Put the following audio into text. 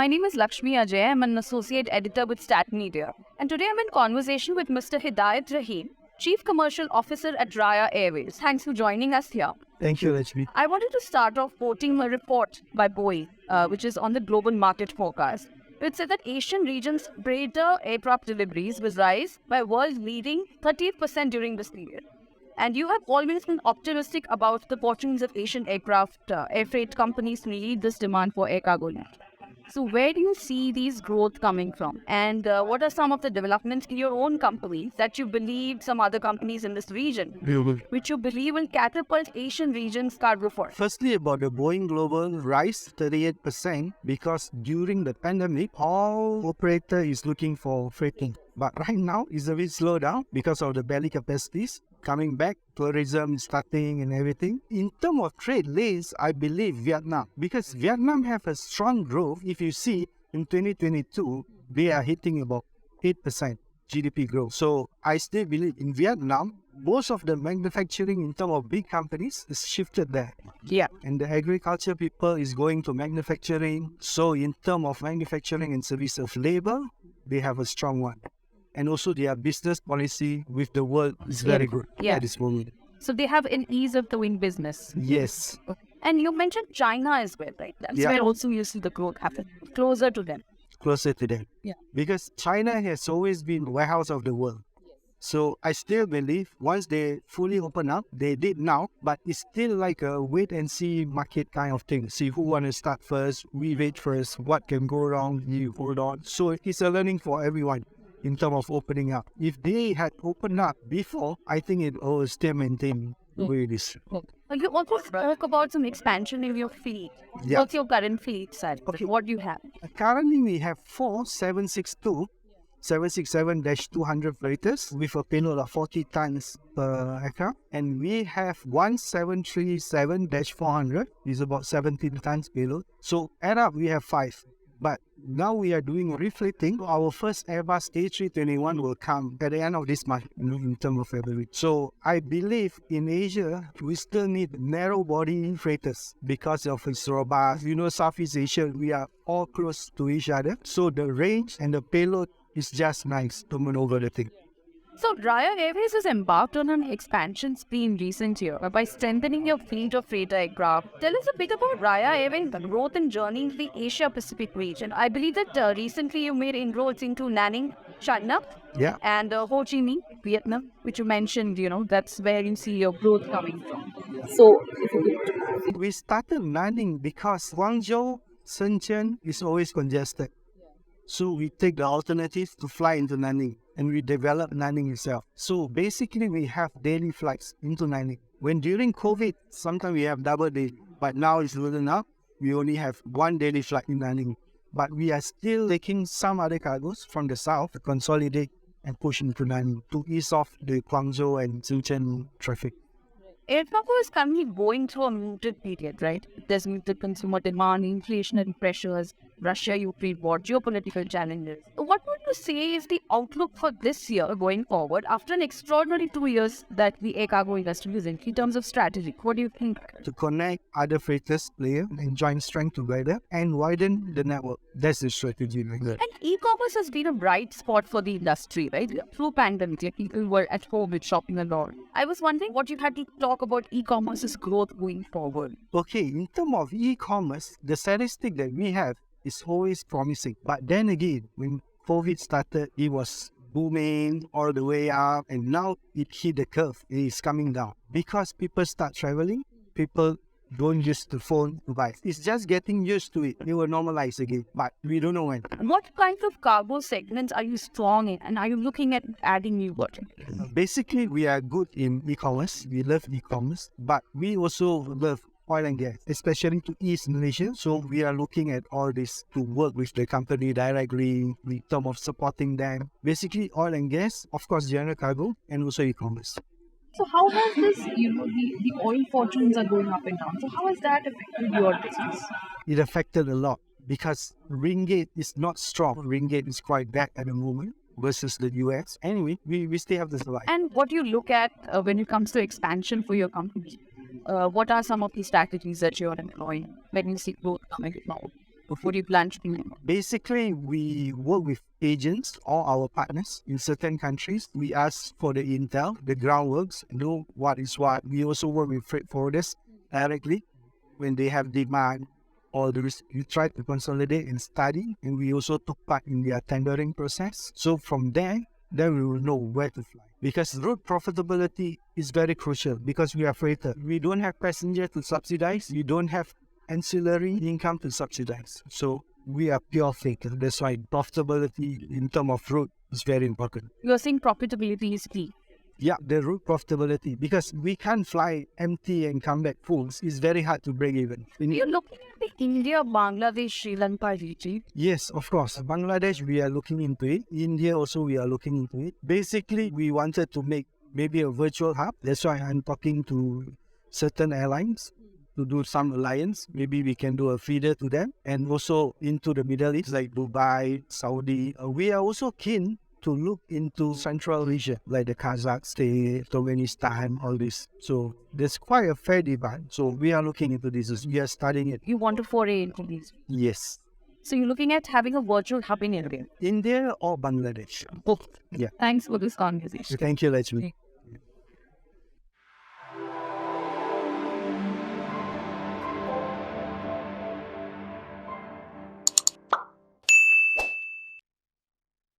My name is Lakshmi Ajay. I'm an associate editor with Stat Media. And today I'm in conversation with Mr. Hidayat Rahim, Chief Commercial Officer at Raya Airways. Thanks for joining us here. Thank you, Lakshmi. I wanted to start off quoting a report by Boeing, which is on the global market forecast. It said that Asian region's freighter aircraft deliveries will rise by world-leading 38% during this period. And you have always been optimistic about the fortunes of Asian air freight companies to meet this demand for air cargo need. So where do you see these growth coming from? And what are some of the developments in your own companies that you believe some other companies in this region, which you believe will catapult Asian region's cargo force? Firstly, about the Boeing Global rise 38% because during the pandemic, all operator is looking for freighting. But right now, it's a bit slow down because of the belly capacities coming back, tourism starting and everything. In terms of trade lanes, I believe Vietnam, because Vietnam have a strong growth. If you see in 2022, they are hitting about 8% GDP growth. So I still believe in Vietnam, most of the manufacturing in terms of big companies is shifted there. Yeah. And the agriculture people is going to manufacturing. So in terms of manufacturing and service of labor, they have a strong one. And also their business policy with the world is very good at this moment. So they have an ease of doing business. Yes. And you mentioned China as well, right? That's where also you see the growth happen, closer to them. Closer to them. Yeah. Because China has always been the warehouse of the world. So I still believe once they fully open up, they did now, but it's still like a wait and see market kind of thing. See who want to start first, we wait first, what can go wrong, you hold on. So it's a learning for everyone in terms of opening up. If they had opened up before, I think it will still maintain the way it is. You also spoke about some expansion in your fleet. Yeah. What's your current fleet size? Okay. What do you have? Currently, we have 4 767-200 freighters with a payload of 40 tons per aircraft. And we have 1 737-400, is about 17 tons payload. So add up, we have 5. But now we are doing refitting. Our first Airbus A321 will come at the end of this month in terms of February. So I believe in Asia, we still need narrow body freighters because of its robust. Southeast Asia, we are all close to each other. So the range and the payload is just nice to maneuver the thing. So Raya Airways has embarked on an expansion spree in recent years by strengthening your fleet of freighter aircraft. Tell us a bit about Raya Airways' growth and journey in the Asia-Pacific region. I believe that recently you made inroads into Nanning, China, and Ho Chi Minh, Vietnam, which you mentioned, that's where you see your growth coming from. So, we started Nanning because Guangzhou, Shenzhen is always congested. So we take the alternative to fly into Nanning and we develop Nanning itself. So basically we have daily flights into Nanning. When during COVID, sometimes we have double day, but now it's loosened up. We only have one daily flight in Nanning. But we are still taking some other cargoes from the south to consolidate and push into Nanning to ease off the Guangzhou and Shenzhen traffic. Air cargo is currently going through a muted period, right? There's muted consumer demand, inflationary pressures, Russia-Ukraine war, geopolitical challenges. What would you say is the outlook for this year going forward after an extraordinary 2 years that the air cargo industry is in terms of strategy? What do you think? To connect other freighters players and join strength together and widen the network. That's the strategy. And e-commerce has been a bright spot for the industry, right? Through pandemic, people were at home with shopping a lot. I was wondering what you had to talk about e-commerce's growth going forward. Okay, in terms of e-commerce, the statistic that we have is always promising. But then again, when COVID started, it was booming all the way up, and now it hit the curve. It is coming down because people start traveling. People don't use the phone to buy. It's just getting used to it. It will normalize again, but we don't know when. What kinds of cargo segments are you strong in, and are you looking at adding new verticals? Basically, we are good in e-commerce. We love e-commerce, but we also love oil and gas, especially to East Malaysia. So we are looking at all this to work with the company directly in terms of supporting them. Basically, oil and gas, of course, general cargo, and also e-commerce. So how has this, the oil fortunes are going up and down. So how has that affected your business? It affected a lot because ringgit is not strong. Ringgit is quite bad at the moment versus the US. Anyway, we still have to survive. And what do you look at when it comes to expansion for your company? What are some of the strategies that you're employing when you see growth coming now? What do you plan to do? Basically, we work with agents or our partners in certain countries. We ask for the intel, the groundworks, know what is what. We also work with freight forwarders directly when they have demand or the risk. We try to consolidate and study, and we also took part in their tendering process. So from there, then we will know where to fly. Because route profitability is very crucial because we are freighter. We don't have passenger to subsidize. We don't have ancillary income to subsidize. So we are pure freighter. That's why profitability in terms of route is very important. You're saying profitability is key. Yeah, the route profitability, because we can't fly empty and come back full. It's very hard to break even. You're looking at the India, Bangladesh, Sri Lanka region. Yes, of course. Bangladesh, we are looking into it. India also, we are looking into it. Basically, we wanted to make maybe a virtual hub. That's why I'm talking to certain airlines to do some alliance. Maybe we can do a feeder to them. And also into the Middle East, like Dubai, Saudi. We are also keen to look into Central Asia, like the Kazakhstan, Turkmenistan, all this. So there's quite a fair demand. So we are looking into this. We are studying it. You want to foray into these. Yes. So you're looking at having a virtual hub in India. India or Bangladesh. Both. Yeah. Thanks for this conversation. Thank you, Lakshmi.